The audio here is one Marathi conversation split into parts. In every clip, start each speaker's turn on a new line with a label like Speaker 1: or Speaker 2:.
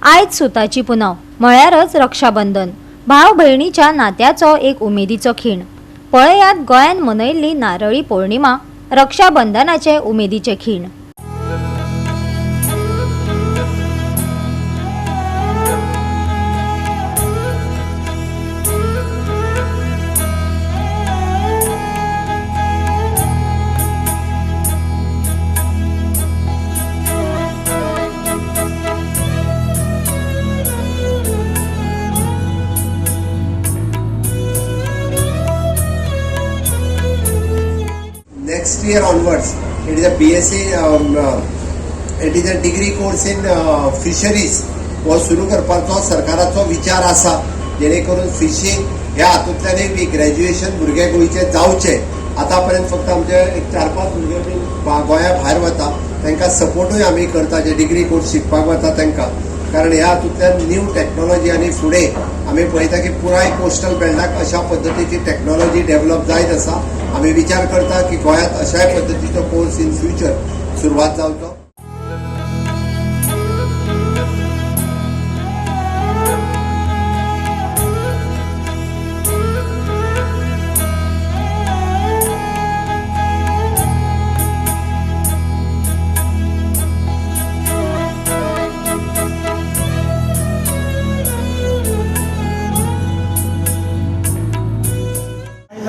Speaker 1: आयज सुताची पुनव म्हळ्यारच रक्षाबंधन। भाव भयणीच्या नात्याचो एक उमेदीचो खीण। पळयात गोंयान मनयल्ली नारळी पौर्णिमा, रक्षाबंधनाचे उमेदीचे खीण।
Speaker 2: Next year onwards, it is a BSc, it is a degree course in fisheries. वो सुरू करपाचो सरकाराचो विचार आसा, जेणे करून फिशिंग ह्या हातूंतल्यान बी ग्रॅज्युएशन भुरगे गोंयचे जावचे। आतापर्यंत फक्त आमचे एक 4-5 भुरगे गोंया भायर वता, तांकां सपोर्टूय आमी करता, जे डिग्री कोर्स शिकपाक वता तांकां। कारण ह्या हातूंतल्यान न्यू टॅक्नॉलॉजी आनी फुडें आमी पळयता की पुराय कोस्टल बेल्टाक अशा पद्दतीची टॅक्नॉलॉजी डेव्हलप जायत आसा। आमी विचार करता की गोंयांत अशाय पद्दतीचो कोर्स इन फ्युचर सुरवात जावचो।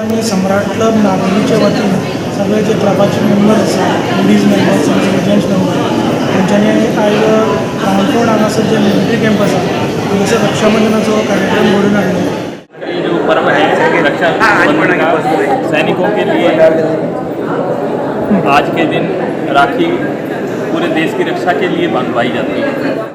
Speaker 3: आणि सम्राट क्लब नागोलीच्या वतीन सगळे जे क्लबाचे मेंबर आसा, लेडीज मेंबर, जेंट्स मेंबर, तेंच्यांनी आयज काणकोण हांगासर जे मिलिटरी कॅम्प आसा हांगासर रक्षाबंधनाचो कार्यक्रम घडोवन हाडलो।
Speaker 4: ये जो पर्व है कि रक्षाबंधन का सैनिकों के लिए आज के दिन राखी पूरे देश की रक्षा के लिए बंधवाई जाती है।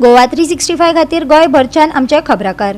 Speaker 1: गोवा 365 खातीर गोंयभरच्यान आमचे खबराकार।